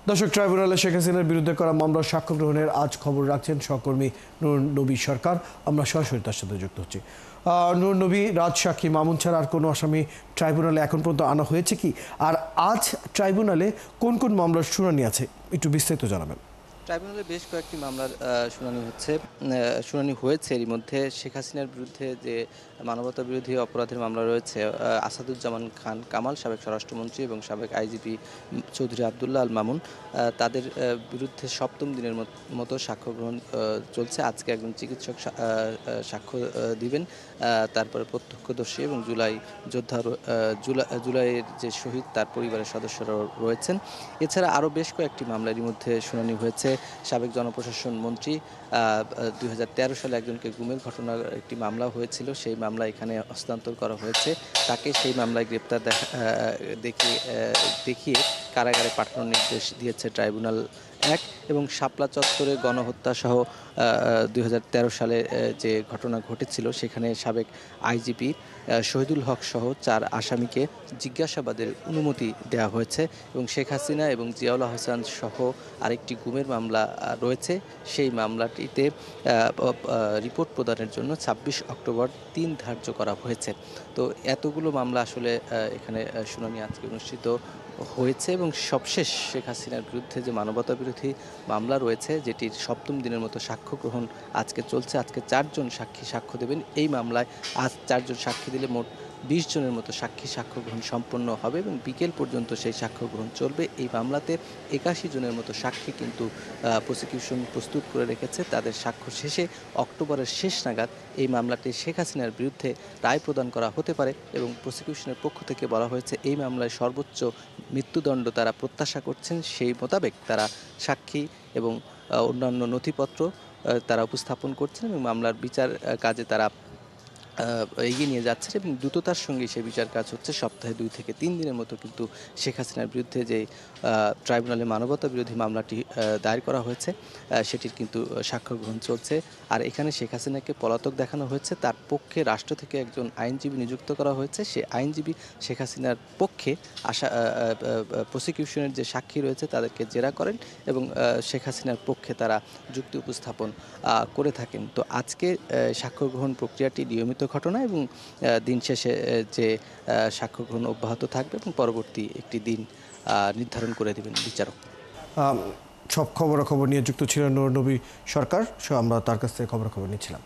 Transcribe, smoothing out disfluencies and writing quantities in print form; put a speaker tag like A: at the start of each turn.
A: দর্শক, ট্রাইব্যুনালে শেখ হাসিনার বিরুদ্ধে করা মামলার সাক্ষ্য গ্রহণের আজ খবর রাখছেন সহকর্মী নূর নবী সরকার। আমরা সরাসরি তার সাথে যুক্ত হচ্ছি। নূর নবী, রাজসাক্ষী মামুন ছাড়া আর কোনো আসামি ট্রাইব্যুনালে এখন পর্যন্ত আনা হয়েছে কি? আর আজ ট্রাইব্যুনালে কোন কোন মামলার শুনানি আছে, একটু বিস্তারিত জানাবেন।
B: ট্রাইব্যুনালে বেশ কয়েকটি মামলার শুনানি হয়েছে। এরই মধ্যে শেখ হাসিনার বিরুদ্ধে যে মানবতা বিরোধী অপরাধের মামলা রয়েছে, আসাদুজ্জামান খান কামাল, সাবেক স্বরাষ্ট্রমন্ত্রী এবং সাবেক আইজিপি চৌধুরী আবদুল্লাহ আল মামুন, তাদের বিরুদ্ধে সপ্তম দিনের মতো সাক্ষ্য গ্রহণ চলছে। আজকে একজন চিকিৎসক সাক্ষ্য দিবেন। তারপরে প্রত্যক্ষদর্শী এবং জুলাইয়ের যে শহীদ তার পরিবারের সদস্যরা রয়েছেন। এছাড়া আরও বেশ কয়েকটি মামলা এরই মধ্যে শুনানি হয়েছে। সাবেক জনপ্রশাসন মন্ত্রী 2013 সালে একজনকে গুমের ঘটনার একটি মামলা হয়েছিল, সেই মামলা এখানে হস্তান্তর করা হয়েছে। তাকে সেই মামলায় গ্রেপ্তার দেখিয়ে কারাগারে পাঠানোর নির্দেশ দিয়েছে ট্রাইব্যুনাল 1। এবং শাপলা চত্বরে গণহত্যা সহ 2013 সালে যে ঘটনা ঘটেছিল, সেখানে সাবেক আইজিপি শহীদুল হক সহ 4 আসামিকে জিজ্ঞাসাবাদের অনুমতি দেওয়া হয়েছে। এবং শেখ হাসিনা এবং জিয়াউল হাসান সহ আরেকটি গুমের মামলা রয়েছে, সেই মামলাটিতে রিপোর্ট প্রদানের জন্য 26 অক্টোবর 3 ধার্য করা হয়েছে। তো এতগুলো মামলা আসলে এখানে শুনানি আজকে অনুষ্ঠিত হয়েছে। এবং সবশেষ শেখ হাসিনার বিরুদ্ধে যে মানবতা বিরোধী মামলা রয়েছে, যেটির সপ্তম দিনের মতো সাক্ষ্য গ্রহণ আজকে চলছে। আজকে 4 জন সাক্ষী সাক্ষ্য দেবেন। এই মামলায় আজ 4 জন সাক্ষী দিলে মোট 20 জনের মতো সাক্ষ্য গ্রহণ সম্পন্ন হবে এবং বিকেল পর্যন্ত সেই সাক্ষ্য গ্রহণ চলবে। এই মামলাতে 81 জনের মতো সাক্ষী কিন্তু প্রসিকিউশন প্রস্তুত করে রেখেছে। তাদের সাক্ষ্য শেষে অক্টোবরের শেষ নাগাদ এই মামলাটি শেখ হাসিনার বিরুদ্ধে রায় প্রদান করা হতে পারে। এবং প্রসিকিউশনের পক্ষ থেকে বলা হয়েছে এই মামলায় সর্বোচ্চ মৃত্যুদণ্ড তারা প্রত্যাশা করছেন। সেই মোতাবেক তারা সাক্ষী এবং অন্যান্য নথিপত্র তারা উপস্থাপন করছেন এবং মামলার বিচার কাজে তারা এগিয়ে নিয়ে যাচ্ছে এবং দ্রুততার সঙ্গে সেই বিচার কাজ হচ্ছে। সপ্তাহে 2 থেকে 3 দিনের মতো কিন্তু শেখ হাসিনার বিরুদ্ধে যে ট্রাইব্যুনালে মানবতা বিরোধী মামলাটি দায়ের করা হয়েছে, সেটির কিন্তু সাক্ষ্য গ্রহণ চলছে। আর এখানে শেখ হাসিনাকে পলাতক দেখানো হয়েছে, তার পক্ষে রাষ্ট্র থেকে একজন আইনজীবী নিযুক্ত করা হয়েছে। সে আইনজীবী শেখ হাসিনার পক্ষে প্রসিকিউশনের যে সাক্ষী রয়েছে তাদেরকে জেরা করেন এবং শেখ হাসিনার পক্ষে তারা যুক্তি উপস্থাপন করে থাকেন। তো আজকে সাক্ষ্য গ্রহণ প্রক্রিয়াটি নিয়মিত ঘটনা এবং দিন শেষে যে সাক্ষ্য গ্রহণ অব্যাহত থাকবে এবং পরবর্তী একটি দিন নির্ধারণ করে দেবেন বিচারক।
A: সব খবরাখবর নিয়ে যুক্ত ছিলেন নূর নবী সরকার, আমরা তার কাছ থেকে খবরাখবর নিচ্ছিলাম।